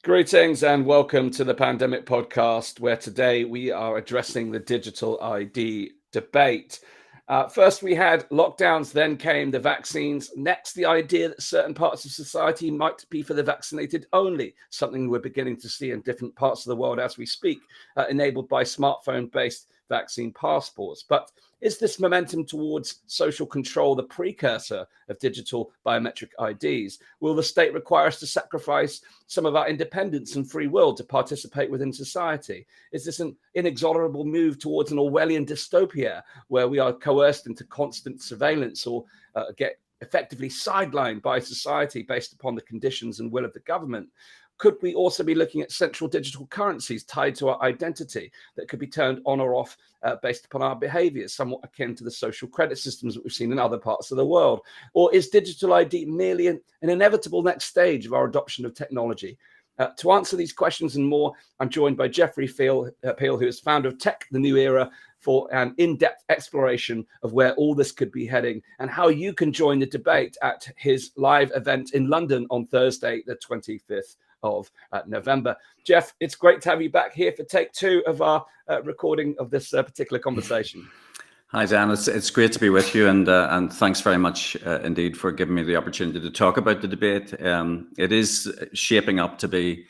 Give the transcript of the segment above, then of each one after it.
Greetings and welcome to the Pandemic Podcast, where today we are addressing the digital ID debate. First, we had lockdowns, then came the vaccines. Next, the idea that certain parts of society might be for the vaccinated only, something we're beginning to see in different parts of the world as we speak, enabled by smartphone-based vaccine passports. But is this momentum towards social control the precursor of digital biometric IDs? Will the state require us to sacrifice some of our independence and free will to participate within society? Is this an inexorable move towards an Orwellian dystopia where we are coerced into constant surveillance or get effectively sidelined by society based upon the conditions and will of the government? Could we also be looking at central digital currencies tied to our identity that could be turned on or off based upon our behaviors, somewhat akin to the social credit systems that we've seen in other parts of the world? Or is digital ID merely an inevitable next stage of our adoption of technology? To answer these questions and more, I'm joined by Jeffrey Peel, who is founder of Tech, the New Era, for an in-depth exploration of where all this could be heading and how you can join the debate at his live event in London on Thursday, the 25th of November. Jeff, it's great to have you back here for take two of our recording of this particular conversation. Hi, Dan. It's great to be with you, and thanks very much indeed for giving me the opportunity to talk about the debate. It is shaping up to be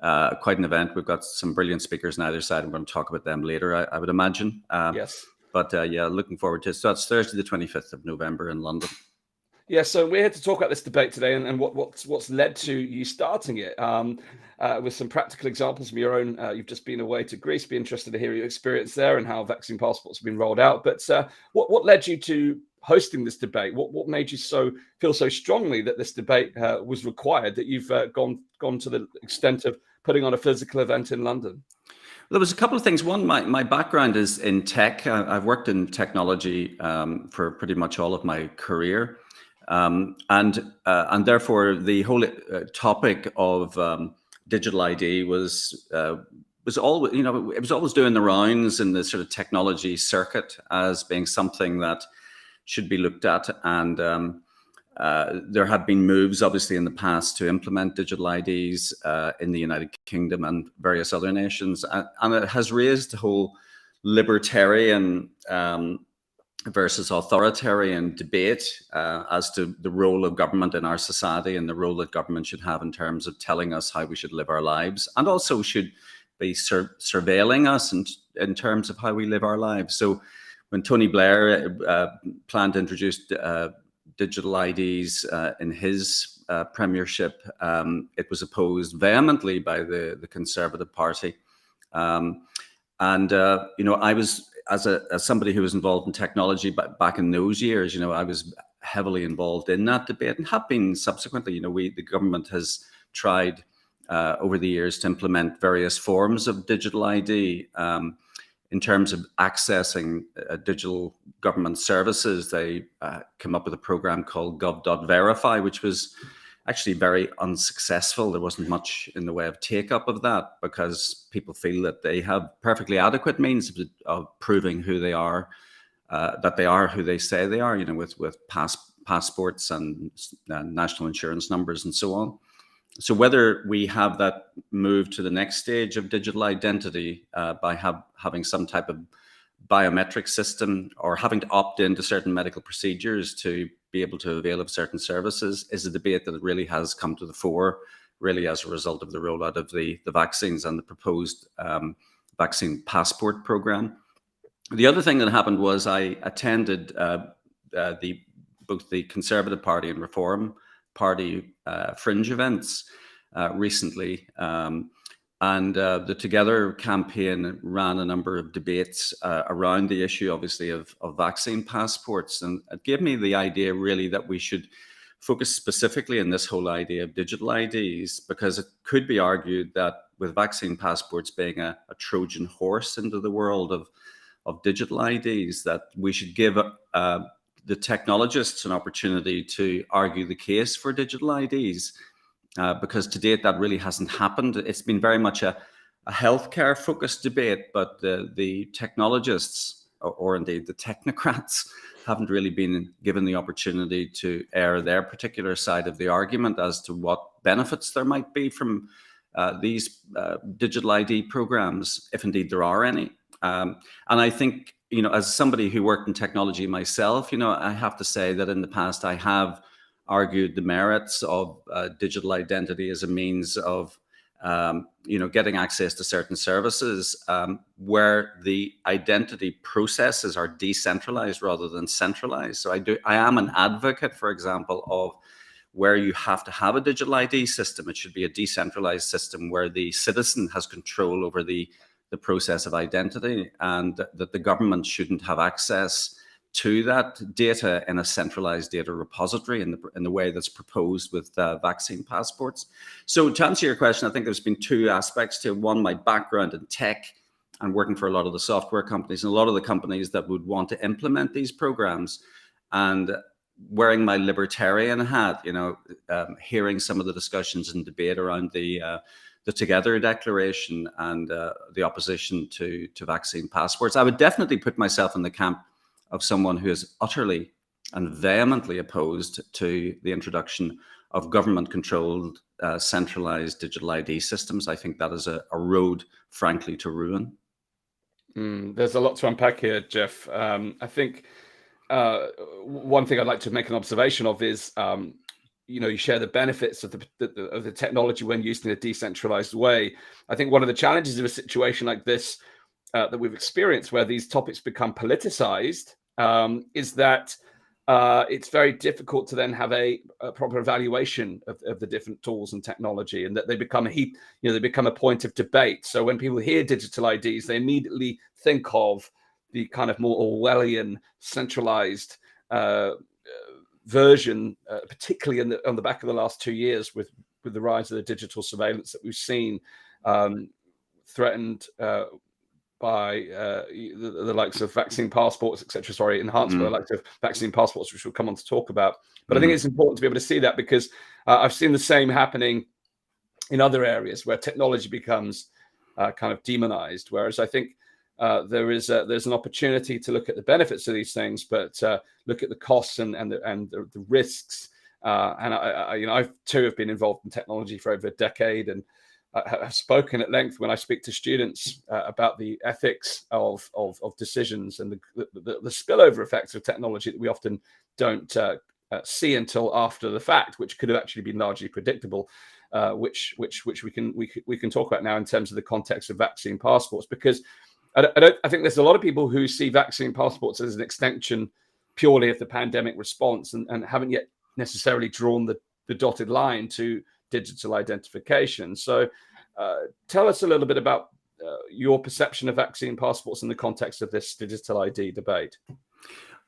quite an event. We've got some brilliant speakers on either side. I'm going to talk about them later, I would imagine. Yes. But yeah, looking forward to it. So that's Thursday, the 25th of November in London. Yeah, so we're here to talk about this debate today and what's led to you starting it with some practical examples from your own. You've just been away to Greece. Be interested to hear your experience there and how vaccine passports have been rolled out. But what led you to hosting this debate? What made you feel so strongly that this debate was required, that you've gone to the extent of putting on a physical event in London? Well, there was a couple of things. One, my background is in tech. I've worked in technology for pretty much all of my career. And therefore, the whole topic of digital ID was always, it was always doing the rounds in the sort of technology circuit as being something that should be looked at. And there have been moves, obviously, in the past to implement digital IDs in the United Kingdom and various other nations, and it has raised the whole libertarian versus authoritarian debate as to the role of government in our society and the role that government should have in terms of telling us how we should live our lives, and also should be surveilling us in terms of how we live our lives. So when Tony Blair planned to introduce digital IDs in his premiership, it was opposed vehemently by the Conservative Party. I was, as somebody who was involved in technology back in those years, I was heavily involved in that debate and have been subsequently. The government has tried over the years to implement various forms of digital ID. In terms of accessing digital government services, they came up with a program called gov.verify, which was actually very unsuccessful. There wasn't much in the way of take up of that because people feel that they have perfectly adequate means of proving who they are, that they are who they say they are, with passports and national insurance numbers and so on. So whether we have that move to the next stage of digital identity by having some type of biometric system or having to opt into certain medical procedures to be able to avail of certain services is a debate that really has come to the fore, really as a result of the rollout of the vaccines and the proposed vaccine passport program. The other thing that happened was I attended both the Conservative Party and Reform Party fringe events recently. And the Together campaign ran a number of debates around the issue, obviously, of vaccine passports. And it gave me the idea, really, that we should focus specifically on this whole idea of digital IDs, because it could be argued that with vaccine passports being a Trojan horse into the world of digital IDs, that we should give the technologists an opportunity to argue the case for digital IDs. Because to date, that really hasn't happened. It's been very much a healthcare focused debate, but the technologists or indeed the technocrats haven't really been given the opportunity to air their particular side of the argument as to what benefits there might be from these digital ID programs, if indeed there are any. And I think, as somebody who worked in technology myself, I have to say that in the past I have argued the merits of digital identity as a means of getting access to certain services where the identity processes are decentralized rather than centralized. So I am an advocate, for example, of where you have to have a digital ID system. It should be a decentralized system where the citizen has control over the process of identity, and that the government shouldn't have access to that data in a centralized data repository in the way that's proposed with vaccine passports. So to answer your question, I think there's been two aspects to one, my background in tech and working for a lot of the software companies and a lot of the companies that would want to implement these programs, and wearing my libertarian hat, hearing some of the discussions and debate around the Together Declaration and the opposition to vaccine passports. I would definitely put myself in the camp of someone who is utterly and vehemently opposed to the introduction of government-controlled, centralized digital ID systems. I think that is a road, frankly, to ruin. There's a lot to unpack here, Jeff. I think one thing I'd like to make an observation of is, you share the benefits of the technology when used in a decentralized way. I think one of the challenges of a situation like this that we've experienced, where these topics become politicized, is that it's very difficult to then have a proper evaluation of the different tools and technology, and that they become they become a point of debate. So when people hear digital IDs, they immediately think of the kind of more Orwellian centralized version, particularly on the back of the last 2 years with the rise of the digital surveillance that we've seen, threatened by the likes of vaccine passports, etc. Enhanced by the likes of vaccine passports, which we'll come on to talk about. But I think it's important to be able to see that, because I've seen the same happening in other areas where technology becomes kind of demonized. Whereas I think there's an opportunity to look at the benefits of these things, but look at the costs and the risks. And I too have been involved in technology for over a decade, and have spoken at length when I speak to students about the ethics of decisions and the spillover effects of technology that we often don't see until after the fact, which could have actually been largely predictable, which we can talk about now in terms of the context of vaccine passports. Because I think there's a lot of people who see vaccine passports as an extension purely of the pandemic response, and haven't yet necessarily drawn the dotted line to digital identification. So tell us a little bit about your perception of vaccine passports in the context of this digital ID debate.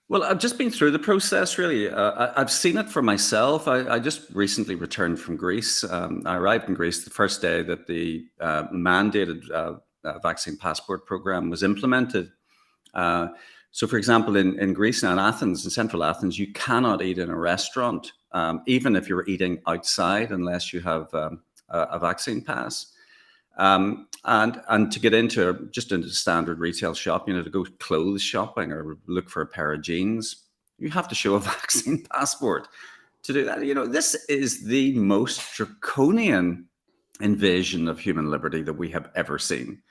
Well, I've just been through the process, really. I've seen it for myself. I just recently returned from Greece. I arrived in Greece the first day that the mandated vaccine passport program was implemented. So, for example, in Greece now, in Athens, in central Athens, you cannot eat in a restaurant, even if you're eating outside, unless you have a vaccine pass. And to get into standard retail shop, to go clothes shopping or look for a pair of jeans, you have to show a vaccine passport to do that. This is the most draconian invasion of human liberty that we have ever seen.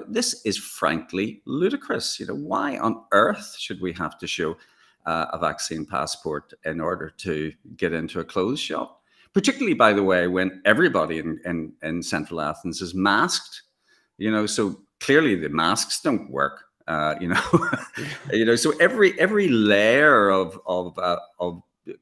This is frankly ludicrous. Why on earth should we have to show a vaccine passport in order to get into a clothes shop? Particularly, by the way, when everybody in central Athens is masked, so clearly the masks don't work, so every layer of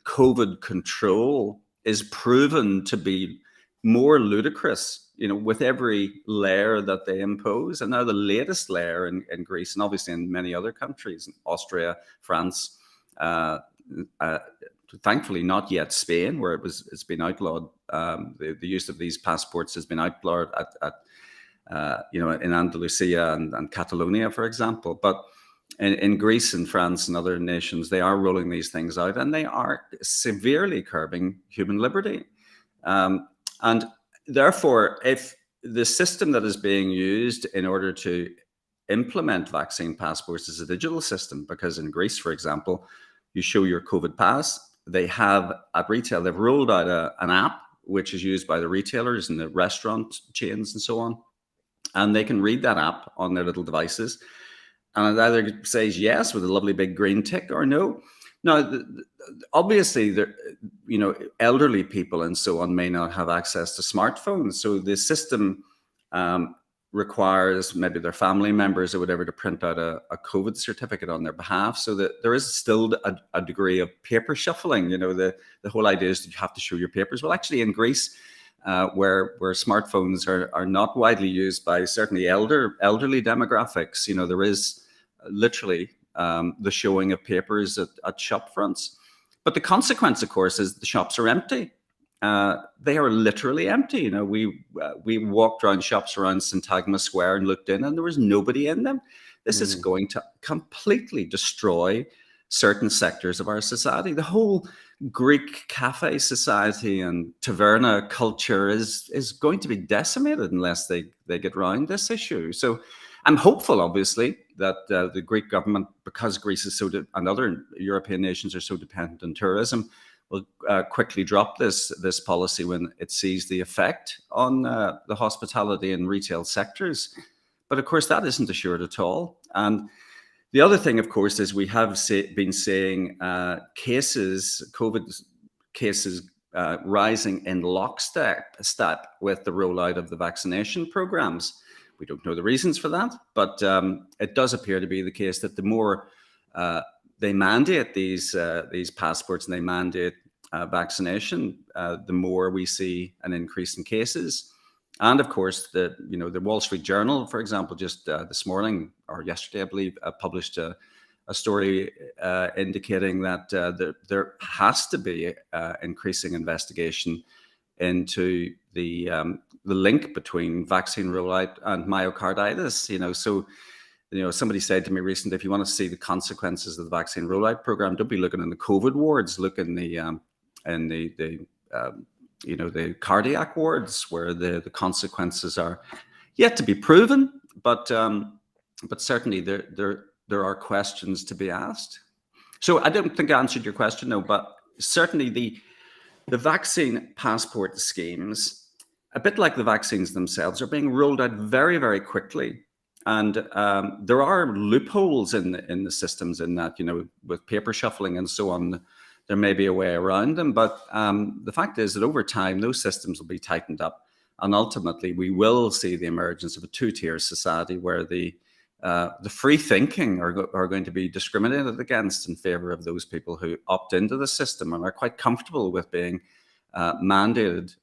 COVID control is proven to be more ludicrous, with every layer that they impose. And now the latest layer in Greece, and obviously in many other countries, in Austria, France, thankfully not yet Spain, where it's been outlawed. The use of these passports has been outlawed in Andalusia and Catalonia, for example. But in Greece and France and other nations, they are rolling these things out, and they are severely curbing human liberty. And therefore, if the system that is being used in order to implement vaccine passports is a digital system, because in Greece, for example, you show your COVID pass. They have at retail, they've rolled out an app which is used by the retailers and the restaurant chains and so on. And they can read that app on their little devices. And it either says yes with a lovely big green tick or no. Now, obviously, elderly people and so on may not have access to smartphones. So the system requires maybe their family members or whatever to print out a COVID certificate on their behalf, so that there is still a degree of paper shuffling. The whole idea is that you have to show your papers. Well, actually, in Greece, where smartphones are not widely used by certainly elderly demographics, there is literally the showing of papers at shop fronts. But the consequence, of course, is the shops are empty. They are literally empty. We walked around shops around Syntagma Square and looked in, and there was nobody in them. This is going to completely destroy certain sectors of our society. The whole Greek cafe society and taverna culture is going to be decimated unless they get around this issue. So I'm hopeful, obviously, that the Greek government, because Greece is and other European nations are so dependent on tourism, will quickly drop this policy when it sees the effect on the hospitality and retail sectors. But of course, that isn't assured at all. And the other thing, of course, is we have been seeing COVID cases rising in lockstep with the rollout of the vaccination programs. We don't know the reasons for that, but it does appear to be the case that the more they mandate these passports and they mandate vaccination, the more we see an increase in cases. And of course, the Wall Street Journal, for example, just this morning or yesterday, I believe, published a story indicating that there has to be increasing investigation into the link between vaccine rollout and myocarditis. So somebody said to me recently, if you want to see the consequences of the vaccine rollout program, don't be looking in the COVID wards, look in the cardiac wards, where the consequences are yet to be proven, but certainly there are questions to be asked. So I don't think I answered your question, though, but certainly the vaccine passport schemes, a bit like the vaccines themselves, are being rolled out very, very quickly. And there are loopholes in the systems in that, with paper shuffling and so on, there may be a way around them. But the fact is that over time, those systems will be tightened up. And ultimately, we will see the emergence of a two-tier society where the free thinking are going to be discriminated against in favor of those people who opt into the system and are quite comfortable with being mandated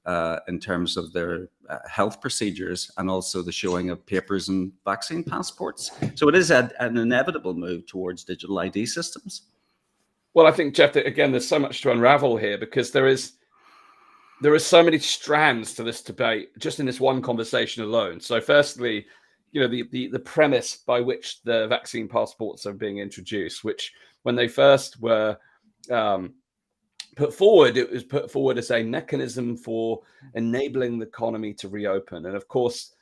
in terms of their health procedures and also the showing of papers and vaccine passports. So it is an inevitable move towards digital ID systems. Well, I think, Jeff, that again, there's so much to unravel here, because there is so many strands to this debate just in this one conversation alone. So firstly, the premise by which the vaccine passports are being introduced, which when they first were put forward, it was put forward as a mechanism for enabling the economy to reopen. And of course,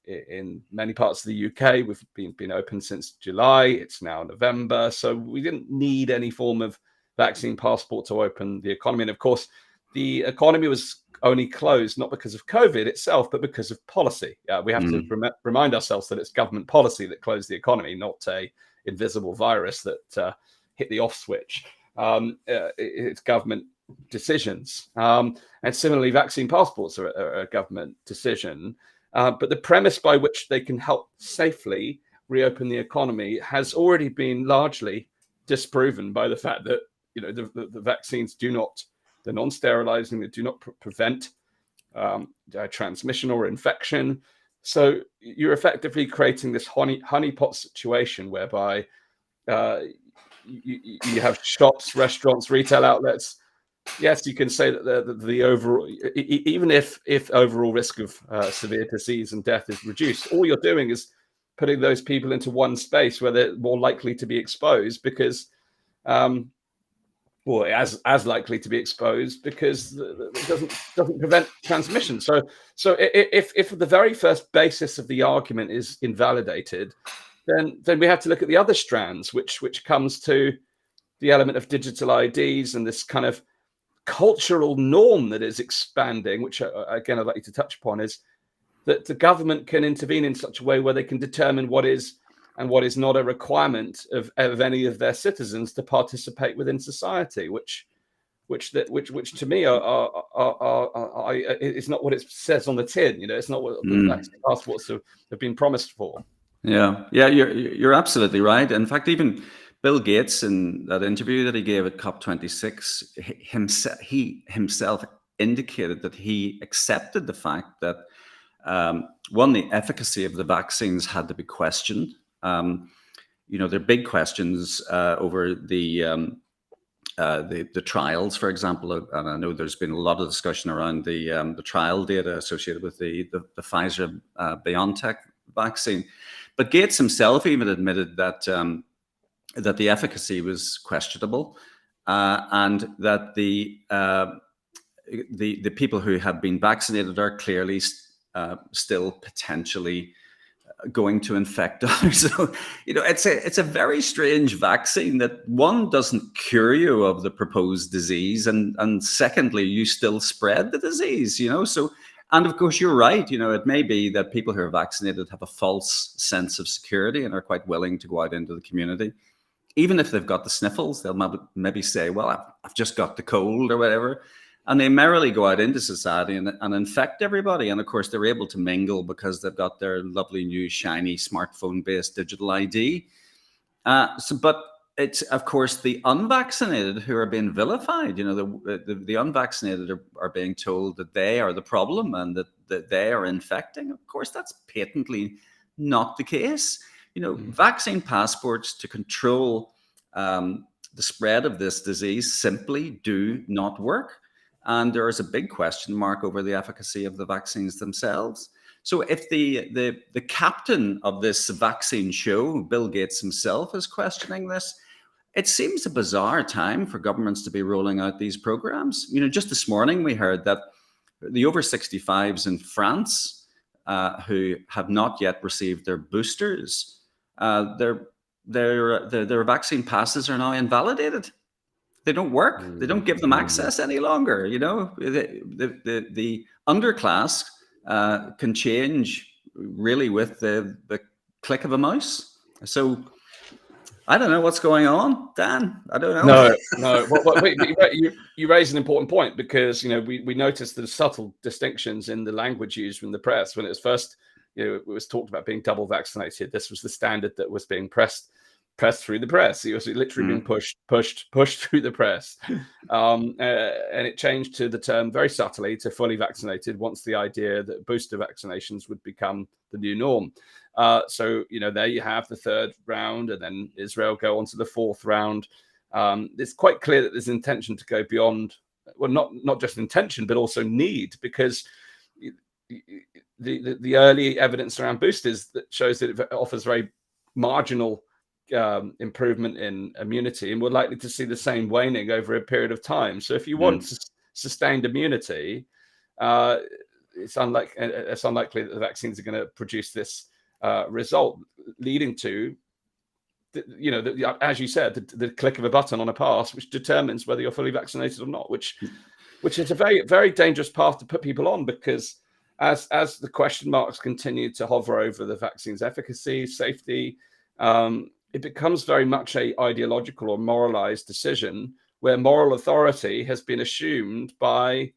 in many parts of the UK, we've been open since July. It's now November. So we didn't need any form of vaccine passport to open the economy. And of course, the economy was only closed not because of COVID itself, but because of policy. We have to remind ourselves that it's government policy that closed the economy, not a invisible virus that hit the off switch. It's government decisions. And similarly, vaccine passports are a government decision. But the premise by which they can help safely reopen the economy has already been largely disproven by the fact that the vaccines do not, they're non-sterilizing, they do not prevent transmission or infection. So you're effectively creating this honeypot situation whereby you have shops, restaurants, retail outlets. Yes, you can say that the overall, even if overall risk of severe disease and death is reduced, all you're doing is putting those people into one space where they're more likely to be exposed because, as likely to be exposed because it doesn't prevent transmission. So if the very first basis of the argument is invalidated, then we have to look at the other strands, which comes to the element of digital IDs and this kind of cultural norm that is expanding, which again I'd like you to touch upon, is that the government can intervene in such a way where they can determine what is and what is not a requirement of any of their citizens to participate within society, which to me is not what it says on the tin. It's not what the vaccine passports have been promised for. Yeah, you're absolutely right. In fact, even Bill Gates, in that interview that he gave at COP26, he himself indicated that he accepted the fact that one, the efficacy of the vaccines had to be questioned. There are big questions over the trials, for example, and I know there's been a lot of discussion around the trial data associated with the Pfizer BioNTech vaccine. But Gates himself even admitted that the efficacy was questionable, and that the people who have been vaccinated are clearly still potentially going to infect others. So, it's a very strange vaccine that, one, doesn't cure you of the proposed disease, and secondly, you still spread the disease. So. And of course, you're right. It may be that people who are vaccinated have a false sense of security and are quite willing to go out into the community. Even if they've got the sniffles, they'll maybe say, well, I've just got the cold or whatever. And they merrily go out into society and infect everybody. And of course, they're able to mingle because they've got their lovely new shiny smartphone-based digital ID. But it's, of course, the unvaccinated who are being vilified. The unvaccinated are being told that they are the problem and that they are infecting. Of course, that's patently not the case. Vaccine passports to control the spread of this disease simply do not work. And there is a big question mark over the efficacy of the vaccines themselves. So if the captain of this vaccine show, Bill Gates himself, is questioning this, it seems a bizarre time for governments to be rolling out these programs. Just this morning we heard that the over 65s in France who have not yet received their boosters, their vaccine passes are now invalidated. They don't work. They don't give them access any longer. The underclass can change really with the click of a mouse. So I don't know what's going on, Dan. I don't know. No. Wait, you raise an important point, because we noticed the subtle distinctions in the language used in the press when it was first. It was talked about being double vaccinated. This was the standard that was being pressed through the press. It was literally being pushed through the press, and it changed to the term very subtly to fully vaccinated once the idea that booster vaccinations would become the new norm. So there you have the third round, and then Israel go on to the fourth round. It's quite clear that there's intention to go beyond, well, not just intention, but also need, because the early evidence around boosters that shows that it offers very marginal improvement in immunity, and we're likely to see the same waning over a period of time. So if you want sustained immunity, it's unlikely that the vaccines are going to produce this result, leading to as you said, the click of a button on a pass, which determines whether you're fully vaccinated or not, which is a very, very dangerous path to put people on, because as the question marks continue to hover over the vaccine's efficacy, safety, it becomes very much a ideological or moralized decision where moral authority has been assumed by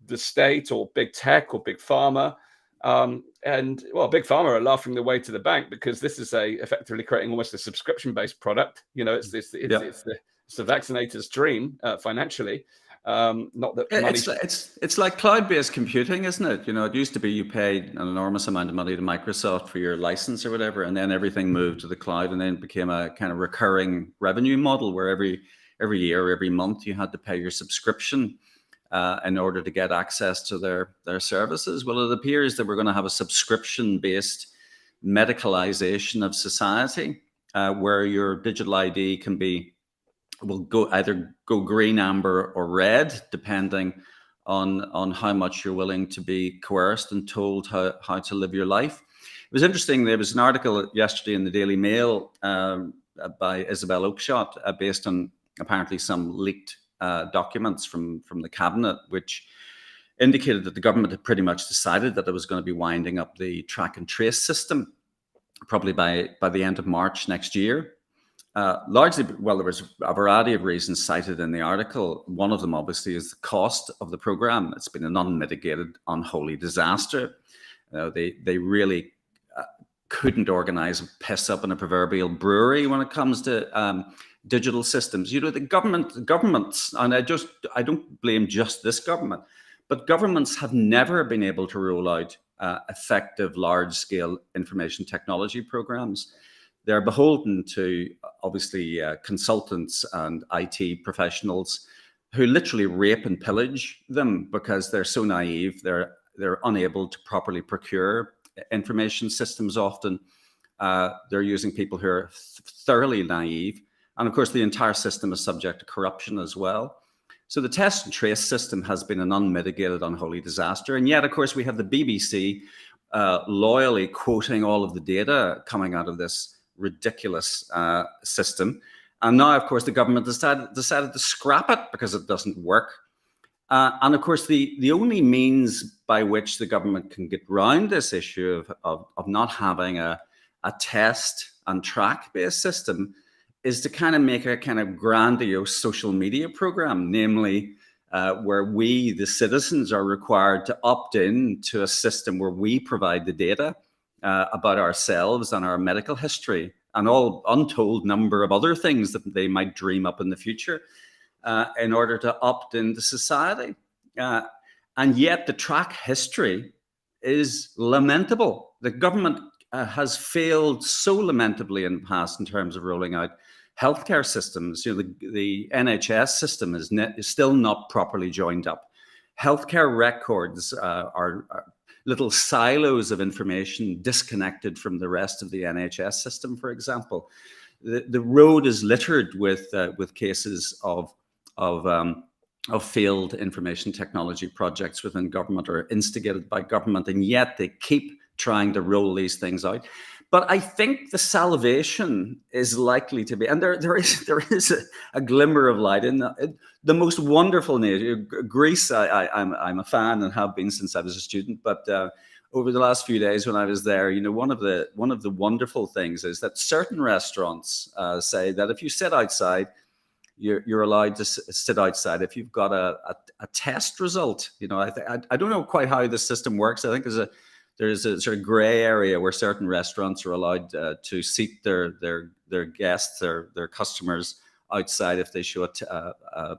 the state or big tech or big pharma. Big pharma are laughing their way to the bank, because this is effectively creating almost a subscription-based product. It's the vaccinator's dream financially. Not that money. It's like cloud-based computing, isn't it? It used to be you paid an enormous amount of money to Microsoft for your license or whatever, and then everything moved to the cloud, and then it became a kind of recurring revenue model where every year, every month, you had to pay your subscription in order to get access to their services. Well, it appears that we're going to have a subscription-based medicalisation of society, where your digital ID will either go green, amber, or red, depending on how much you're willing to be coerced and told how to live your life. It was interesting. There was an article yesterday in the Daily Mail by Isabel Oakeshott, based on apparently some leaked documents from the cabinet, which indicated that the government had pretty much decided that it was going to be winding up the track and trace system, probably by the end of March next year. Largely, well, there was a variety of reasons cited in the article. One of them, obviously, is the cost of the program. It's been an unmitigated, unholy disaster. They really couldn't organize a piss up in a proverbial brewery when it comes to digital systems. You know, the governments, and I don't blame just this government, but governments have never been able to roll out effective, large-scale information technology programs. They're beholden to, obviously, consultants and IT professionals who literally rape and pillage them because they're so naive. They're unable to properly procure information systems often. They're using people who are thoroughly naive. And of course, the entire system is subject to corruption as well. So the test and trace system has been an unmitigated, unholy disaster. And yet, of course, we have the BBC loyally quoting all of the data coming out of this ridiculous system. And now, of course, the government decided to scrap it because it doesn't work. And of course, the only means by which the government can get round this issue of not having a test and track based system is to kind of make a kind of grandiose social media program, namely where we, the citizens, are required to opt in to a system where we provide the data about ourselves and our medical history and all untold number of other things that they might dream up in the future in order to opt into society. And yet the track history is lamentable. The government has failed so lamentably in the past in terms of rolling out healthcare systems. You know, the NHS system is still not properly joined up. Healthcare records are little silos of information disconnected from the rest of the NHS system, for example. The road is littered with cases of failed information technology projects within government or instigated by government, and yet they keep trying to roll these things out. But I think the salvation is likely to be, and there is a glimmer of light in the most wonderful nation. Greece, I'm a fan and have been since I was a student. But over the last few days when I was there, you know, one of the wonderful things is that certain restaurants say that if you sit outside, you're allowed to sit outside if you've got a test result. You know, I don't know quite how the system works. I think there's a sort of gray area where certain restaurants are allowed to seat their guests, their customers outside if they show a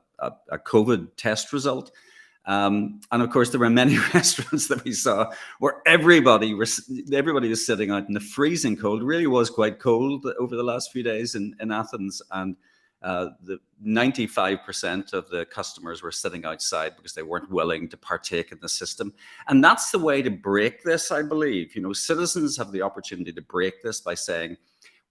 COVID test result. And of course, there were many restaurants that we saw where everybody was sitting out in the freezing cold. It really was quite cold over the last few days in Athens, and the 95% of the customers were sitting outside because they weren't willing to partake in the system. And that's the way to break this, I believe. You know, citizens have the opportunity to break this by saying,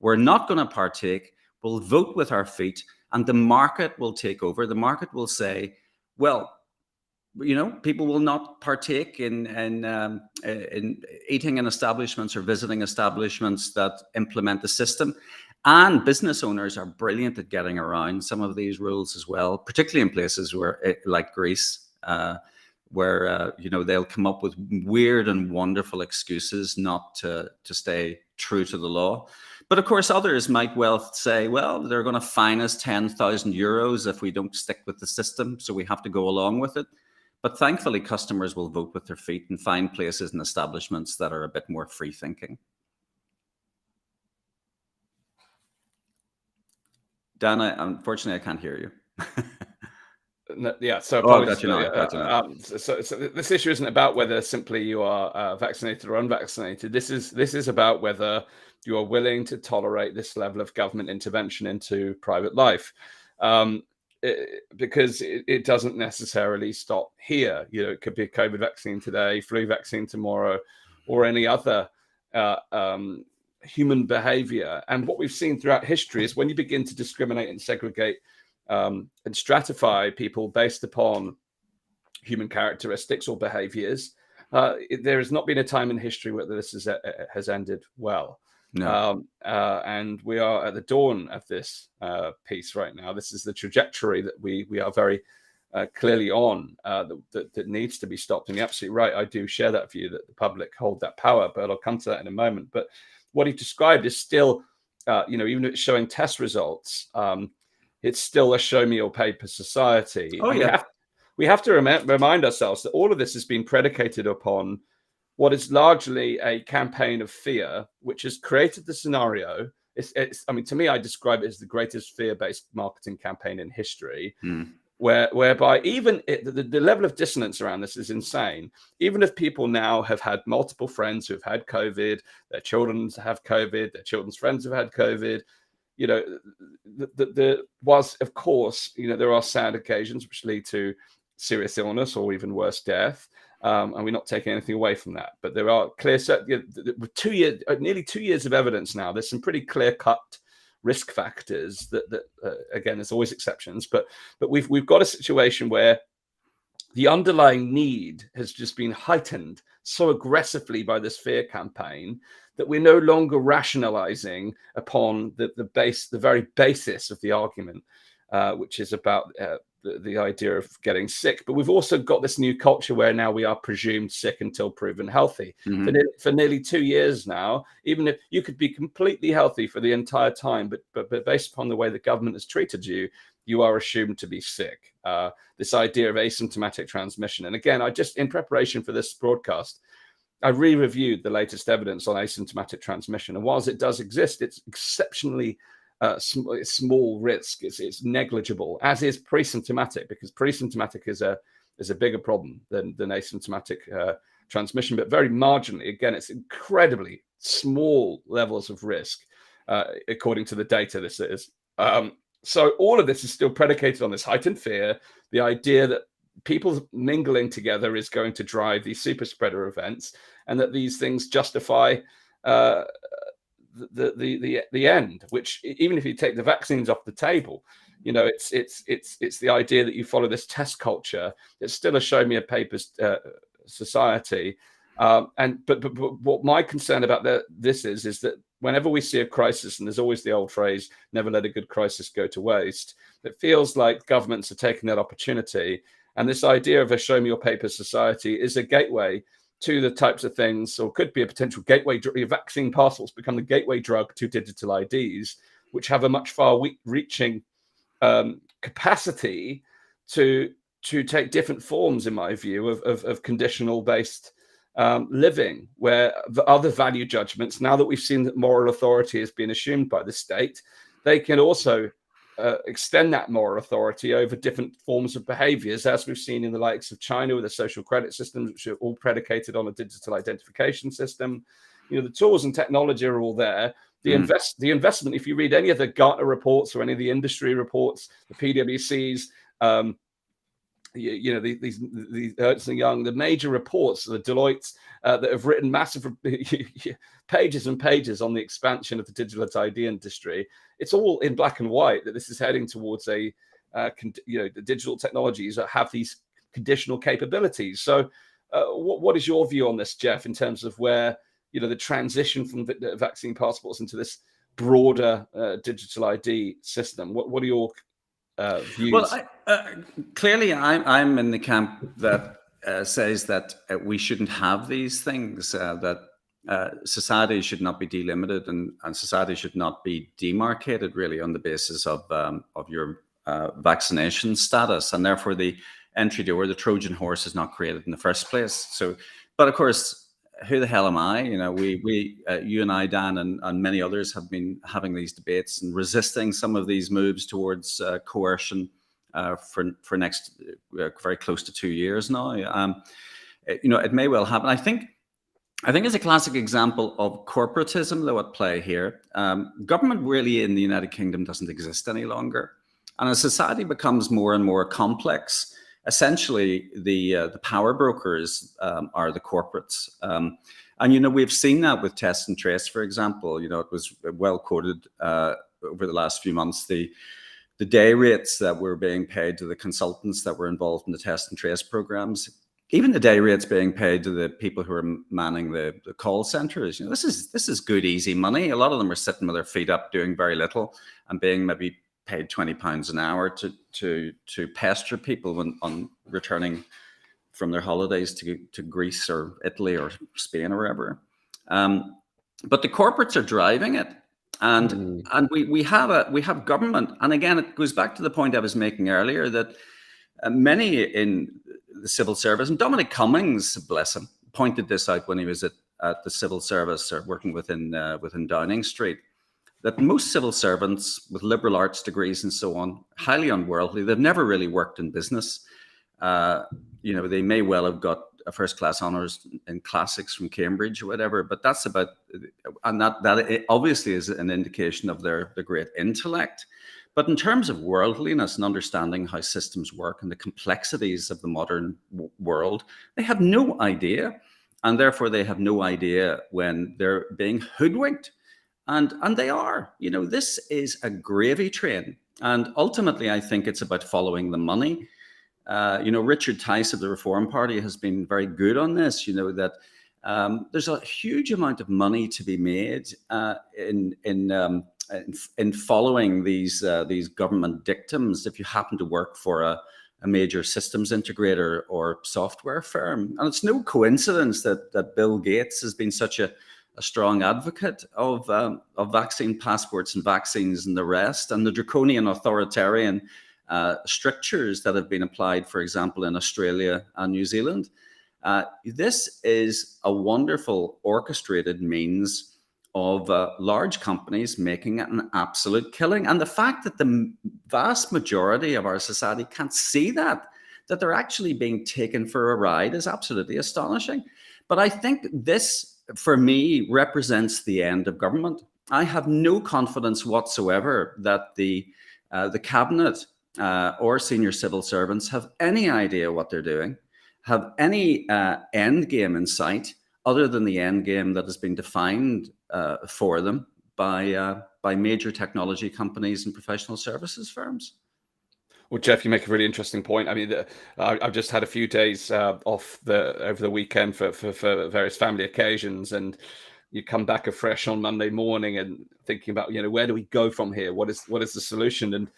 we're not going to partake, we'll vote with our feet, and the market will take over. The market will say, well, you know, people will not partake in eating in establishments or visiting establishments that implement the system. And business owners are brilliant at getting around some of these rules as well, particularly in places where, like Greece, where you know, they'll come up with weird and wonderful excuses not to stay true to the law. But of course, others might well say, well, they're going to fine us 10,000 euros if we don't stick with the system, so we have to go along with it. But thankfully, customers will vote with their feet and find places and establishments that are a bit more free thinking. Dan, unfortunately, I can't hear you. No, yeah, so apologies. So this issue isn't about whether simply you are vaccinated or unvaccinated. This is about whether you are willing to tolerate this level of government intervention into private life, because it doesn't necessarily stop here. You know, it could be a COVID vaccine today, flu vaccine tomorrow, or any other human behavior. And what we've seen throughout history is when you begin to discriminate and segregate and stratify people based upon human characteristics or behaviors, there has not been a time in history where this has ended well. No. And we are at the dawn of this piece right now. This is the trajectory that we are very clearly on, that needs to be stopped. And you're absolutely right. I do share that view that the public hold that power, but I'll come to that in a moment. But what he described is still, even if it's showing test results, it's still a show me your paper society. Oh, And yeah. we have to remind ourselves that all of this has been predicated upon what is largely a campaign of fear, which has created the scenario. I mean, to me, I describe it as the greatest fear-based marketing campaign in history, whereby even the level of dissonance around this is insane. Even if people now have had multiple friends who have had COVID, their children have COVID, their children's friends have had COVID, was, of course, there are sad occasions which lead to serious illness or even worse, death. And we're not taking anything away from that, but there are clear, nearly 2 years of evidence now. There's some pretty clear-cut risk factors that again, there's always exceptions, but we've got a situation where the underlying need has just been heightened so aggressively by this fear campaign that we're no longer rationalizing upon the very basis of the argument, which is about the idea of getting sick. But we've also got this new culture where now we are presumed sick until proven healthy. For nearly 2 years now, even if you could be completely healthy for the entire time, but based upon the way the government has treated you, you are assumed to be sick. This idea of asymptomatic transmission. And again, in preparation for this broadcast, I re-reviewed the latest evidence on asymptomatic transmission. And whilst it does exist, it's exceptionally small risk. It's negligible, as is pre-symptomatic, because pre-symptomatic is a bigger problem than asymptomatic transmission, but very marginally. Again, it's incredibly small levels of risk, according to the data. This is so all of this is still predicated on this heightened fear, the idea that people mingling together is going to drive these super spreader events, and that these things justify the end. Which, even if you take the vaccines off the table, it's the idea that you follow this test culture. It's still a show me a papers society. But what my concern about this is that whenever we see a crisis, and there's always the old phrase, never let a good crisis go to waste, it feels like governments are taking that opportunity. And this idea of a show me your papers society is a gateway to the types of things, or could be a potential gateway. Vaccine passports become the gateway drug to digital IDs, which have a much far-reaching capacity to take different forms, in my view, of conditional-based living, where the other value judgments, now that we've seen that moral authority has been assumed by the state, they can also extend that moral authority over different forms of behaviors, as we've seen in the likes of China with the social credit systems, which are all predicated on a digital identification system. The tools and technology are all there. The investment, if you read any of the Gartner reports or any of the industry reports, the PwC's, these Ernst & Young, the major reports, the Deloitte, that have written massive pages and pages on the expansion of the digital ID industry. It's all in black and white that this is heading towards the digital technologies that have these conditional capabilities. So what is your view on this, Jeff, in terms of where the transition from vaccine passports into this broader digital ID system? What are your views? Well, clearly, I'm in the camp that says that we shouldn't have these things. That society should not be delimited, and society should not be demarcated really on the basis of your vaccination status, and therefore the entry door, the Trojan horse, is not created in the first place. So, but of course, who the hell am I? You and I, Dan, and many others have been having these debates and resisting some of these moves towards coercion for next very close to 2 years now. It may well happen. I think it's a classic example of corporatism, though, at play here. Government really in the United Kingdom doesn't exist any longer, and as society becomes more and more complex, essentially the power brokers are the corporates. And we've seen that with test and trace, for example. It was well quoted over the last few months, the day rates that were being paid to the consultants that were involved in the test and trace programs. even the day rates being paid to the people who are manning the call centers, this is good, easy money. A lot of them are sitting with their feet up, doing very little, and being maybe paid £20 an hour to pester people when on returning from their holidays to Greece or Italy or Spain or wherever. But the corporates are driving it, and we have government. And again, it goes back to the point I was making earlier that many in the civil service, and Dominic Cummings, bless him, pointed this out when he was at the civil service or working within Downing Street, that most civil servants with liberal arts degrees and so on, highly unworldly, they've never really worked in business. They may well have got a first-class honours in classics from Cambridge or whatever, but that's about, and that obviously is an indication of their great intellect. But in terms of worldliness and understanding how systems work and the complexities of the modern world, they have no idea. And therefore, they have no idea when they're being hoodwinked. And they are. This is a gravy train. And ultimately, I think it's about following the money. Richard Tice of the Reform Party has been very good on this, that there's a huge amount of money to be made in following these government dictums if you happen to work for a major systems integrator or software firm. And it's no coincidence that Bill Gates has been such a strong advocate of vaccine passports and vaccines and the rest, and the draconian authoritarian strictures that have been applied, for example, in Australia and New Zealand. This is a wonderful orchestrated means of large companies making an absolute killing. And the fact that the vast majority of our society can't see that they're actually being taken for a ride is absolutely astonishing. But I think this, for me, represents the end of government. I have no confidence whatsoever that the cabinet or senior civil servants have any idea what they're doing, have any end game in sight, other than the end game that has been defined for them by major technology companies and professional services firms. Well, Jeff, you make a really interesting point. I mean, I've just had a few days off over the weekend for various family occasions, and you come back afresh on Monday morning and thinking about, where do we go from here? What is the solution? And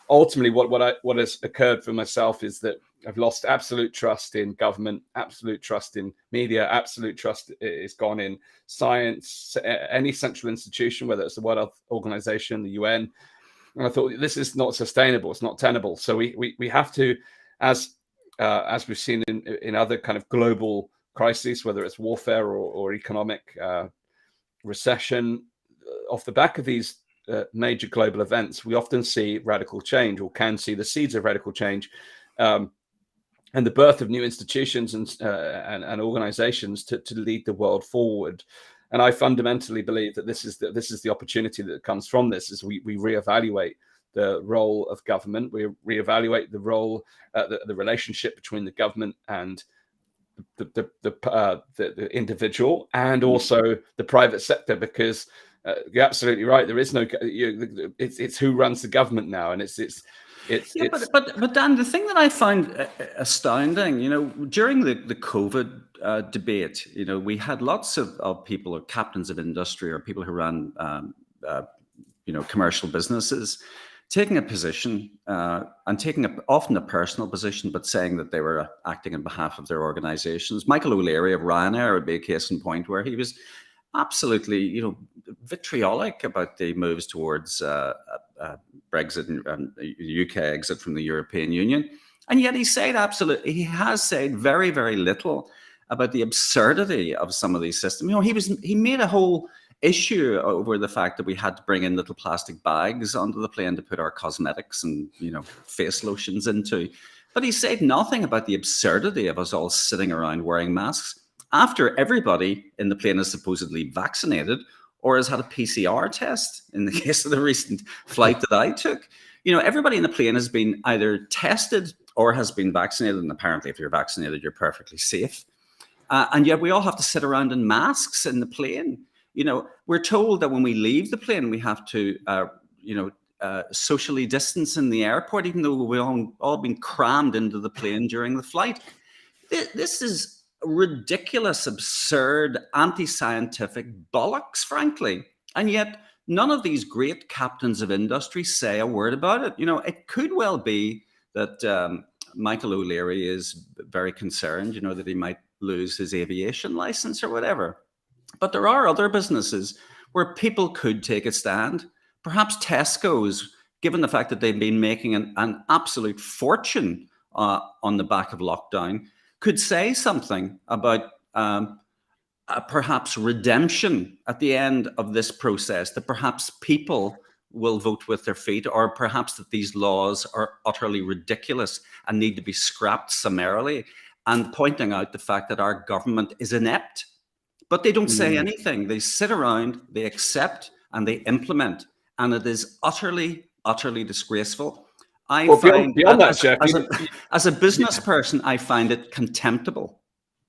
ultimately, what has occurred for myself is that I've lost absolute trust in government, absolute trust in media, absolute trust is gone in science, any central institution, whether it's the World Health Organization, the UN. And I thought, this is not sustainable. It's not tenable. So we have to, as we've seen in other kind of global crises, whether it's warfare or economic recession, off the back of these major global events, we often see radical change, or can see the seeds of radical change, and the birth of new institutions and organizations to lead the world forward. And I fundamentally believe that this is the opportunity that comes from this, is we reevaluate the role of government, we reevaluate the role, the relationship between the government and the individual, and also the private sector, because you're absolutely right. There is no. It's who runs the government now, and it's. But Dan, the thing that I find astounding, during the COVID debate, we had lots of people, or captains of industry, or people who ran, commercial businesses, taking a position and taking often a personal position, but saying that they were acting on behalf of their organizations. Michael O'Leary of Ryanair would be a case in point, where he was absolutely, vitriolic about the moves towards Brexit and UK exit from the European Union. And yet he has said very, very little about the absurdity of some of these systems. He made a whole issue over the fact that we had to bring in little plastic bags onto the plane to put our cosmetics and, face lotions into. But he said nothing about the absurdity of us all sitting around wearing masks after everybody in the plane is supposedly vaccinated or has had a PCR test. In the case of the recent flight that I took, everybody in the plane has been either tested or has been vaccinated. And apparently, if you're vaccinated, you're perfectly safe. And yet we all have to sit around in masks in the plane. We're told that when we leave the plane, we have to, socially distance in the airport, even though we've all been crammed into the plane during the flight. This is ridiculous, absurd, anti-scientific bollocks, frankly. And yet none of these great captains of industry say a word about it. It could well be that Michael O'Leary is very concerned, that he might lose his aviation license or whatever. But there are other businesses where people could take a stand. Perhaps Tesco's, given the fact that they've been making an absolute fortune on the back of lockdown, could say something about perhaps redemption at the end of this process, that perhaps people will vote with their feet, or perhaps that these laws are utterly ridiculous and need to be scrapped summarily, and pointing out the fact that our government is inept. But they don't say anything. They sit around, they accept, and they implement. And it is utterly, utterly disgraceful. Beyond that, Jeff, as a business person, I find it contemptible.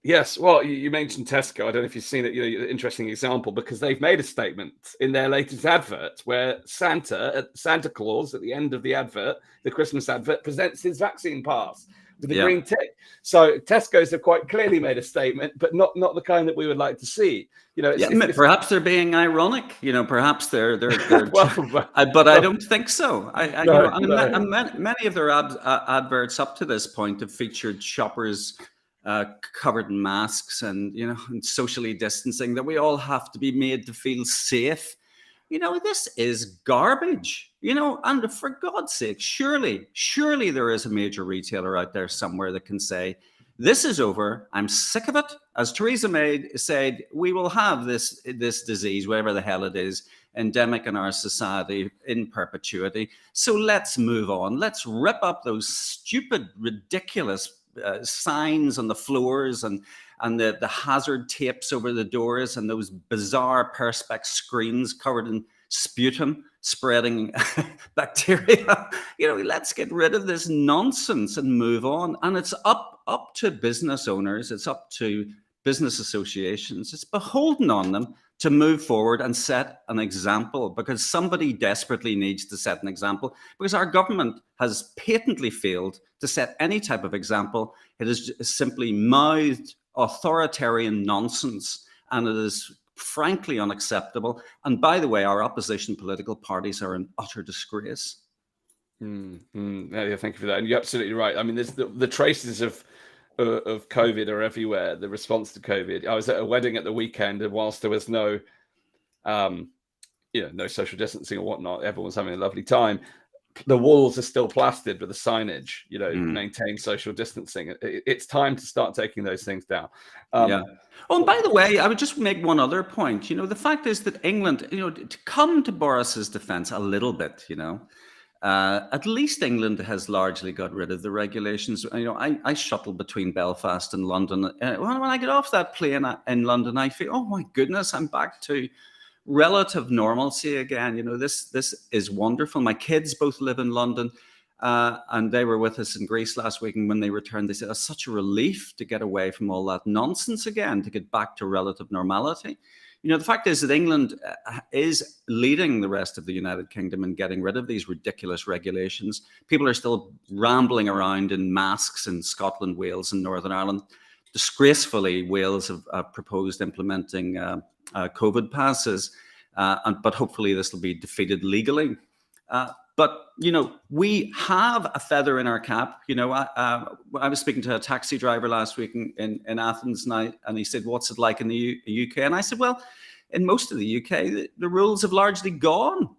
Yes, well, you mentioned Tesco. I don't know if you've seen it. Interesting example, because they've made a statement in their latest advert where Santa Claus at the end of the advert, the Christmas advert, presents his vaccine pass with a green tick. So Tesco's have quite clearly made a statement, but not the kind that we would like to see. Perhaps they're being ironic. Perhaps they're but I don't think so. Many of their adverts up to this point have featured shoppers covered in masks and and socially distancing, that we all have to be made to feel safe. This is garbage. And for God's sake, surely there is a major retailer out there somewhere that can say, this is over, I'm sick of it. As Theresa May said, we will have this disease, whatever the hell it is, endemic in our society in perpetuity. So let's move on. Let's rip up those stupid, ridiculous signs on the floors and the hazard tapes over the doors and those bizarre perspex screens covered in sputum spreading bacteria. Let's get rid of this nonsense and move on. And it's up to business owners, it's up to business associations, it's beholden on them to move forward and set an example, because somebody desperately needs to set an example, because our government has patently failed to set any type of example. It is simply mouthed authoritarian nonsense, and it is frankly unacceptable. And by the way, our opposition political parties are an utter disgrace. Yeah, thank you for that. And you're absolutely right. I mean, there's the traces of COVID are everywhere. The response to COVID. I was at a wedding at the weekend, and whilst there was no social distancing or whatnot, everyone was having a lovely time. The walls are still plastered with the signage, maintain social distancing. It's time to start taking those things down. Oh, and by the way, I would just make one other point. The fact is that England, to come to Boris's defense a little bit, at least England has largely got rid of the regulations. I shuttle between Belfast and London. When I get off that plane in London, I feel, oh my goodness, I'm back to relative normalcy again. This is wonderful. My kids both live in London, and they were with us in Greece last week. And when they returned, they said it's such a relief to get away from all that nonsense again, to get back to relative normality. The fact is that England is leading the rest of the United Kingdom in getting rid of these ridiculous regulations. People are still rambling around in masks in Scotland, Wales, and Northern Ireland. Disgracefully, Wales have proposed implementing COVID passes, but hopefully this will be defeated legally. But we have a feather in our cap. I was speaking to a taxi driver last week in Athens, and he said, "What's it like in the UK?" And I said, "Well, in most of the UK, the rules have largely gone.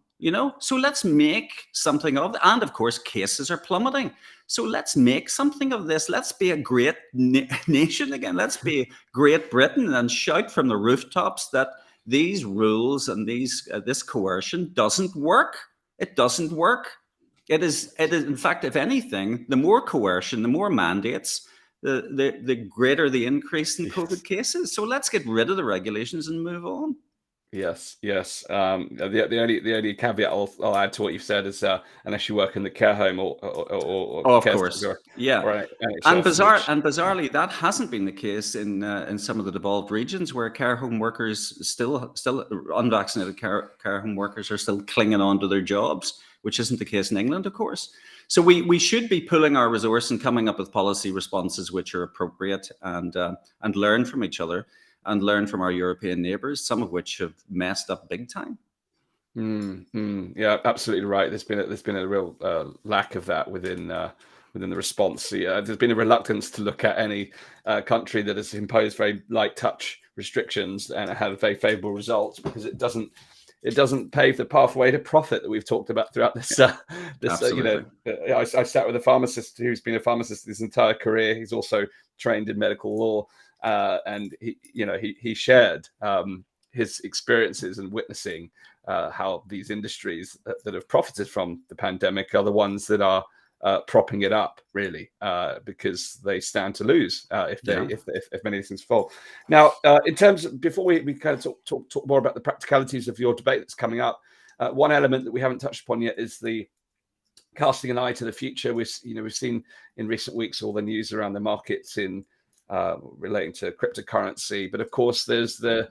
So let's make something of it. And of course, cases are plummeting. So let's make something of this. Let's be a great nation again. Let's be Great Britain and shout from the rooftops that these rules and this coercion doesn't work. It doesn't work. It is, in fact, if anything, the more coercion, the more mandates, the greater the increase in COVID cases. So let's get rid of the regulations and move on." Yes. The only caveat I'll add to what you've said is unless you work in the care home or of course, right. And bizarrely, that hasn't been the case in some of the devolved regions, where care home workers still unvaccinated care home workers are still clinging on to their jobs, which isn't the case in England, of course. So we should be pooling our resource and coming up with policy responses which are appropriate, and learn from each other and learn from our European neighbours, some of which have messed up big time. Yeah, absolutely right. There's been a real lack of that within the response. There's been a reluctance to look at any country that has imposed very light touch restrictions and had very favourable results, because it doesn't pave the pathway to profit that we've talked about throughout this. I sat with a pharmacist who's been a pharmacist his entire career. He's also trained in medical law, and he shared his experiences and witnessing how these industries that have profited from the pandemic are the ones that are propping it up, really, because they stand to lose if many of these things fall. Now, in terms of, before we kind of talk more about the practicalities of your debate that's coming up, one element that we haven't touched upon yet is the casting an eye to the future. We've seen in recent weeks all the news around the markets in relating to cryptocurrency, but of course there's the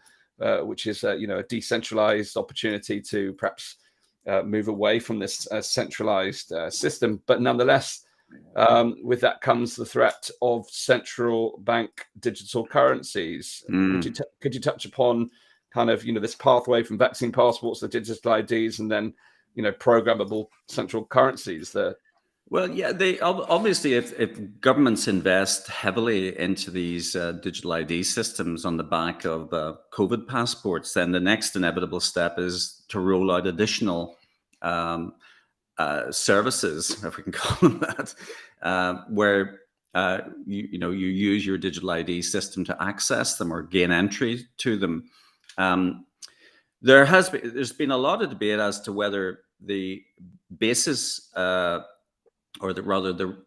which is a decentralized opportunity to perhaps move away from this centralized system. But nonetheless, with that comes the threat of central bank digital currencies. Could you touch upon kind of this pathway from vaccine passports to digital IDs, and then programmable central currencies there? Well, yeah, they obviously, if governments invest heavily into these digital ID systems on the back of COVID passports, then the next inevitable step is to roll out additional services, if we can call them that, where you use your digital ID system to access them or gain entry to them. There's been a lot of debate as to whether the basis or the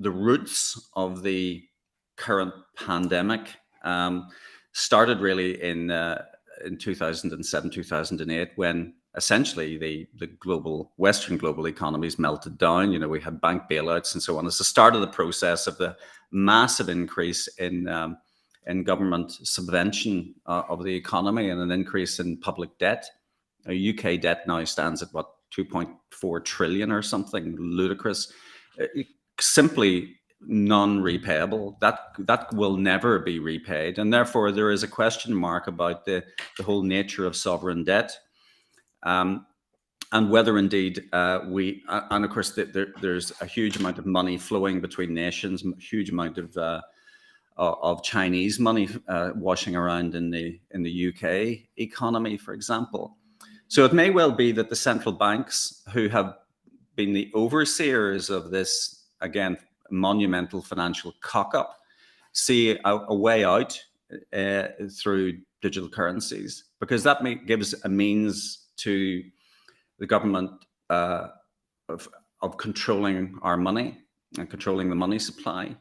roots of the current pandemic started really in 2007, 2008, when essentially the Western global economies melted down. We had bank bailouts and so on. It's the start of the process of the massive increase in government subvention of the economy, and an increase in public debt. UK debt now stands at 2.4 trillion or something ludicrous. Simply non-repayable. That will never be repaid, and therefore there is a question mark about the whole nature of sovereign debt, and whether indeed and of course there's a huge amount of money flowing between nations, a huge amount of Chinese money washing around in the UK economy, for example. So it may well be that the central banks, who have been the overseers of this, again, monumental financial cock-up, see a way out through digital currencies, because that gives a means to the government of controlling our money and controlling the money supply,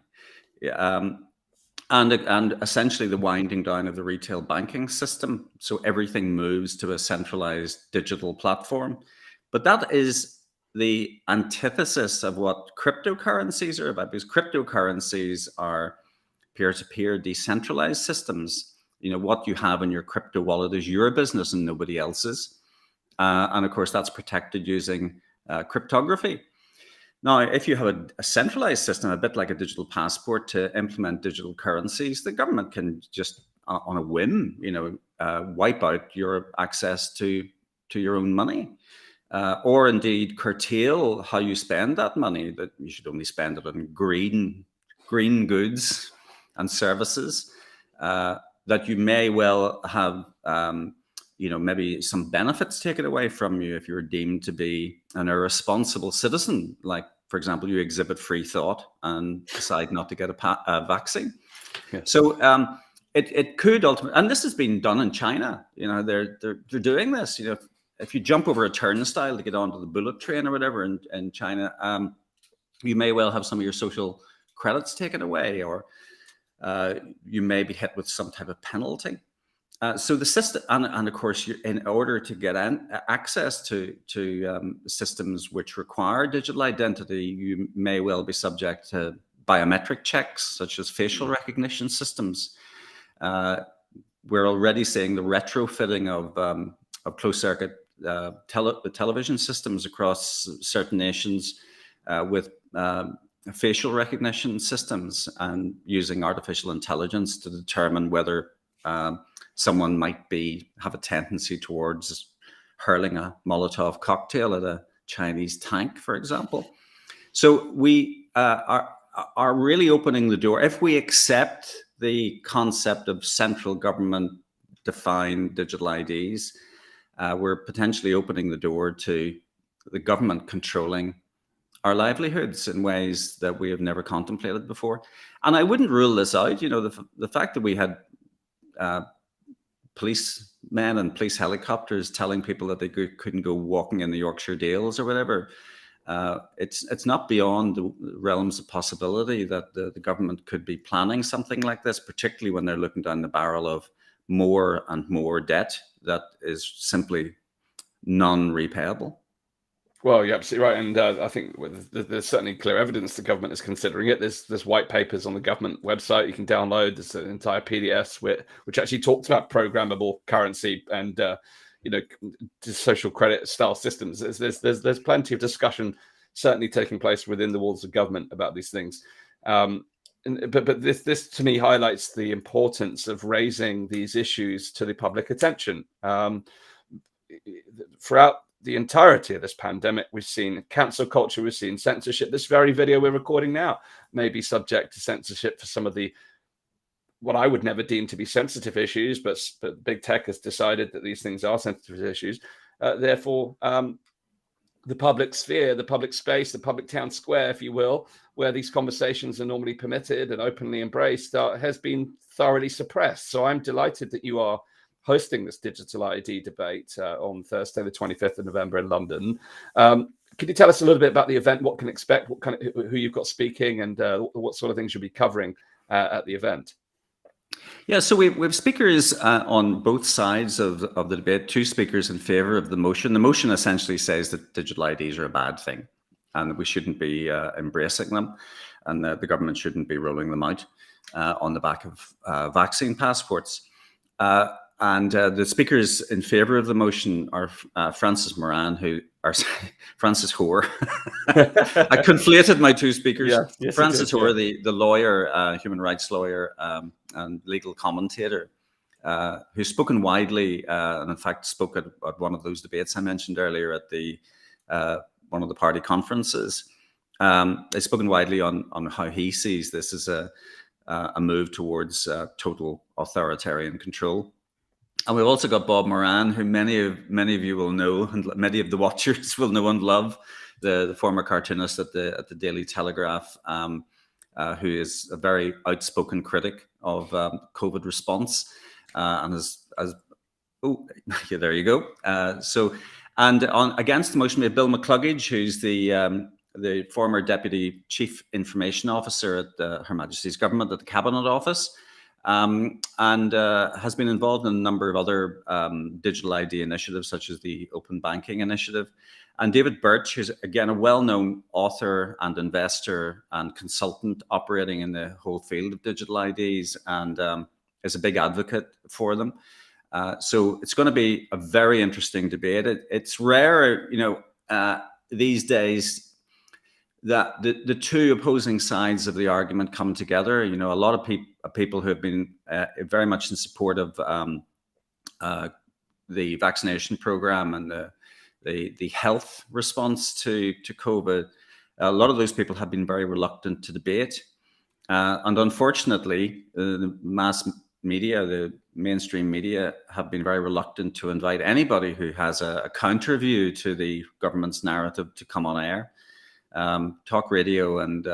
and essentially the winding down of the retail banking system, so everything moves to a centralized digital platform. But that is the antithesis of what cryptocurrencies are about, because cryptocurrencies are peer-to-peer decentralized systems. What you have in your crypto wallet is your business and nobody else's. And of course, that's protected using cryptography. Now, if you have a centralized system, a bit like a digital passport, to implement digital currencies, the government can just, on a whim, wipe out your access to your own money. Or indeed curtail how you spend that money, that you should only spend it on green goods and services, that you may well have, maybe some benefits taken away from you if you're deemed to be an irresponsible citizen. Like, for example, you exhibit free thought and decide not to get a vaccine. Yes. So it could ultimately, and this has been done in China. They're doing this. If you jump over a turnstile to get onto the bullet train or whatever in China, you may well have some of your social credits taken away, or you may be hit with some type of penalty. So the system, and of course, in order to get access to systems which require digital identity, you may well be subject to biometric checks, such as facial recognition systems. We're already seeing the retrofitting of closed-circuit television systems across certain nations with facial recognition systems and using artificial intelligence to determine whether someone might have a tendency towards hurling a Molotov cocktail at a Chinese tank, for example. So we are really opening the door. If we accept the concept of central government defined digital IDs, we're potentially opening the door to the government controlling our livelihoods in ways that we have never contemplated before. And I wouldn't rule this out. You know, the fact that we had policemen and police helicopters telling people that they couldn't go walking in the Yorkshire Dales or whatever, it's not beyond the realms of possibility that the government could be planning something like this, particularly when they're looking down the barrel of more and more debt that is simply non-repayable. Well, you're absolutely right, and I think there's certainly clear evidence the government is considering it. There's white papers on the government website you can download. There's an entire PDFs which actually talks about programmable currency and social credit style systems. There's plenty of discussion certainly taking place within the walls of government about these things. But this to me highlights the importance of raising these issues to the public attention. Throughout the entirety of this pandemic, we've seen cancel culture, we've seen censorship. This very video we're recording now may be subject to censorship for some of the what I would never deem to be sensitive issues, but big tech has decided that these things are sensitive issues. Therefore, the public sphere, the public space, the public town square, if you will, where these conversations are normally permitted and openly embraced, has been thoroughly suppressed. So I'm delighted that you are hosting this digital ID debate on Thursday, the 25th of November in London. Can you tell us a little bit about the event, what can expect, who you've got speaking, and what sort of things you'll be covering at the event? Yeah, so we have speakers on both sides of the debate, two speakers in favor of the motion. The motion essentially says that digital IDs are a bad thing and that we shouldn't be embracing them, and that the government shouldn't be rolling them out on the back of vaccine passports. And the speakers in favor of the motion are Francis Hoare. I conflated my two speakers. Yeah, yes, Francis Hoare, the lawyer, human rights lawyer, and legal commentator, who's spoken widely, and in fact spoke at one of those debates I mentioned earlier at the one of the party conferences. They've spoken widely on how he sees this as a move towards total authoritarian control. And we've also got Bob Moran, who many of you will know, and many of the watchers will know and love, the former cartoonist at the Daily Telegraph, who is a very outspoken critic of COVID response, and there you go. Against the motion, we have Bill McCluggage, who's the former Deputy Chief Information Officer at Her Majesty's Government at the Cabinet Office. And has been involved in a number of other digital ID initiatives, such as the Open Banking Initiative. And David Birch, who's again a well-known author and investor and consultant operating in the whole field of digital IDs, and is a big advocate for them. So it's going to be a very interesting debate. It's rare, these days, that the two opposing sides of the argument come together. A lot of people who have been very much in support of the vaccination program and the health response to COVID, a lot of those people have been very reluctant to debate. And unfortunately, the mass media, the mainstream media, have been very reluctant to invite anybody who has a counter view to the government's narrative to come on air. Talk radio and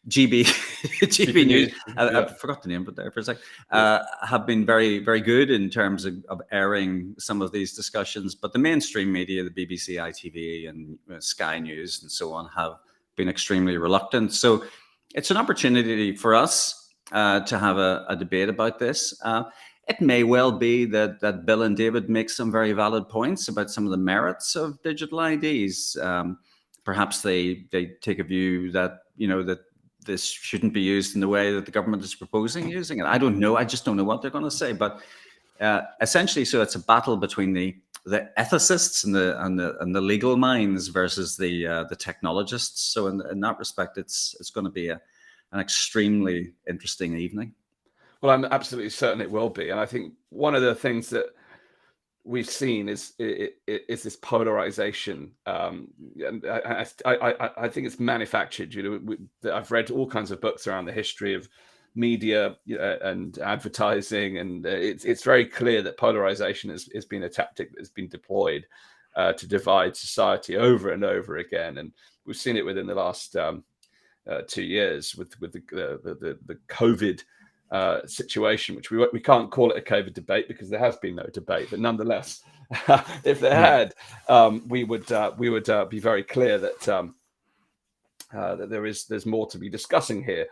GB News. I forgot the name, but there for a sec. Have been very, very good in terms of airing some of these discussions. But the mainstream media, the BBC, ITV, and Sky News, and so on, have been extremely reluctant. So it's an opportunity for us to have a debate about this. It may well be that Bill and David make some very valid points about some of the merits of digital IDs. Perhaps they take a view that that this shouldn't be used in the way that the government is proposing using it. I don't know. I just don't know what they're going to say. But essentially, so it's a battle between the ethicists and the legal minds versus the technologists. So in that respect, it's going to be an extremely interesting evening. Well, I'm absolutely certain it will be, and I think one of the things that we've seen is this polarization, and I think it's manufactured. I've read all kinds of books around the history of media and advertising, and it's very clear that polarization has been a tactic that's been deployed to divide society over and over again, and we've seen it within the last 2 years with the COVID situation, which we can't call it a COVID debate because there has been no debate, but nonetheless, if there had, we would be very clear that that there's more to be discussing here.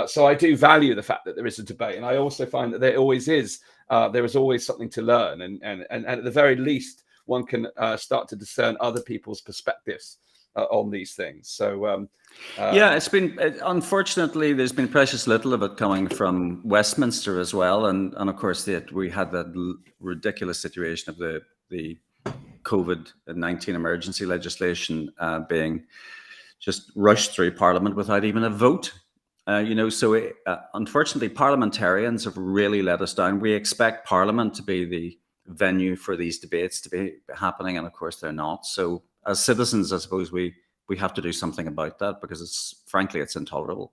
So I do value the fact that there is a debate, and I also find that there always is. There is always something to learn, and at the very least, one can start to discern other people's perspectives on these things. So yeah, it's been unfortunately there's been precious little of it coming from Westminster as well, and of course we had that ridiculous situation of the COVID-19 emergency legislation being just rushed through Parliament without even a vote. So unfortunately, parliamentarians have really let us down. We expect Parliament to be the venue for these debates to be happening, and of course they're not. So as citizens, I suppose we have to do something about that, because frankly it's intolerable.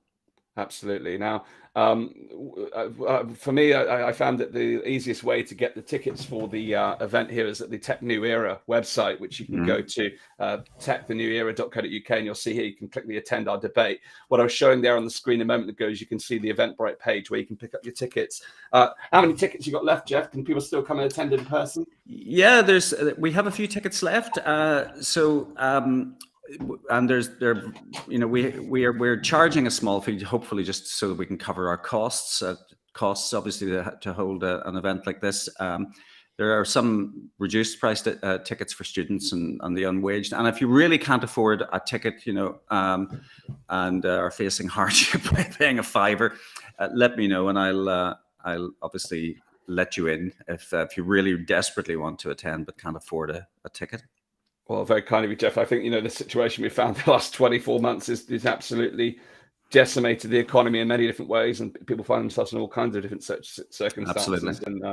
Absolutely. Now, for me, I found that the easiest way to get the tickets for the event here is at the Tech New Era website, which you can go to techthenewera.co.uk, and you'll see here you can click the attend our debate. What I was showing there on the screen a moment ago is you can see the Eventbrite page where you can pick up your tickets. How many tickets you got left, Jeff? Can people still come and attend in person? Yeah, we have a few tickets left. And we're charging a small fee, hopefully just so that we can cover our costs. Costs obviously to hold an event like this. There are some reduced price tickets for students and the unwaged. And if you really can't afford a ticket, and are facing hardship by paying a $5, let me know, and I'll obviously let you in if you really desperately want to attend but can't afford a ticket. Well, very kind of you, Jeff. I think, the situation we found the last 24 months is absolutely decimated the economy in many different ways, and people find themselves in all kinds of different circumstances. Absolutely. And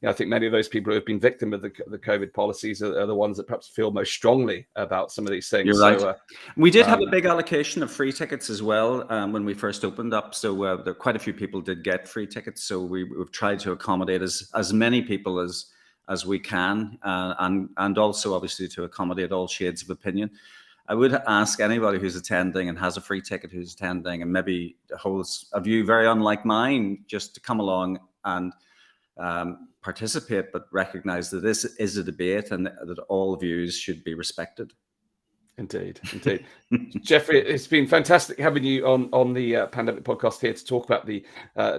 I think many of those people who have been victim of the COVID policies are the ones that perhaps feel most strongly about some of these things. You're right. We did have a big allocation of free tickets as well when we first opened up. So there quite a few people did get free tickets. So we've tried to accommodate as many people as we can, and also obviously to accommodate all shades of opinion. I would ask anybody who's attending and has a free ticket who's attending and maybe holds a view very unlike mine, just to come along and participate, but recognize that this is a debate and that all views should be respected. Indeed. Jeffrey, it's been fantastic having you on the Pandemic Podcast here to talk about the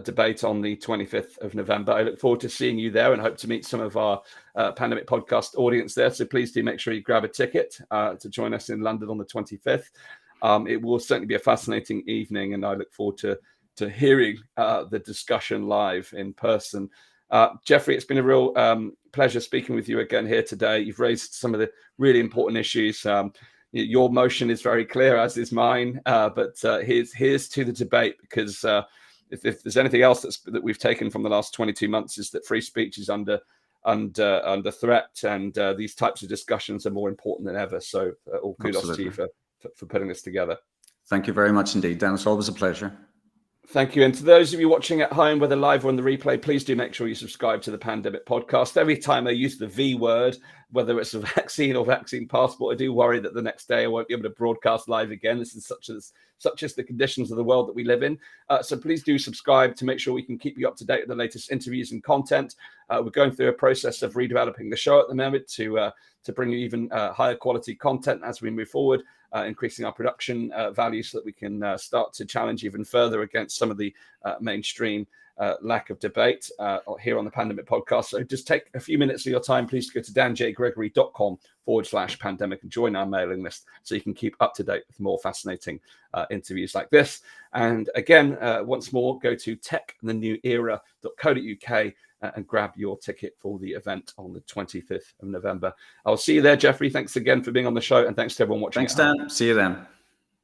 debate on the 25th of November. I look forward to seeing you there and hope to meet some of our Pandemic Podcast audience there. So please do make sure you grab a ticket to join us in London on the 25th. It will certainly be a fascinating evening, and I look forward to hearing the discussion live in person. Jeffrey, it's been a real pleasure speaking with you again here today. You've raised some of the really important issues. Your motion is very clear, as is mine. But here's to the debate, because if there's anything else that we've taken from the last 22 months, is that free speech is under threat, and these types of discussions are more important than ever. So all kudos Absolutely. To you for putting this together. Thank you very much indeed, Dan. It's always a pleasure. Thank you. And to those of you watching at home, whether live or on the replay, please do make sure you subscribe to the Pandemic Podcast. Every time I use the V word, whether it's a vaccine or vaccine passport, I do worry that the next day I won't be able to broadcast live again. This is such as the conditions of the world that we live in. So please do subscribe to make sure we can keep you up to date with the latest interviews and content. We're going through a process of redeveloping the show at the moment to bring you even higher quality content as we move forward. Increasing our production value so that we can start to challenge even further against some of the mainstream lack of debate here on the Pandemic Podcast. So just take a few minutes of your time, please, to go to danjgregory.com/pandemic and join our mailing list so you can keep up to date with more fascinating interviews like this. And again, once more, go to techthenewera.co.uk and grab your ticket for the event on the 25th of November. I'll see you there, Jeffrey. Thanks again for being on the show, and thanks to everyone watching. Thanks, Dan. See you then.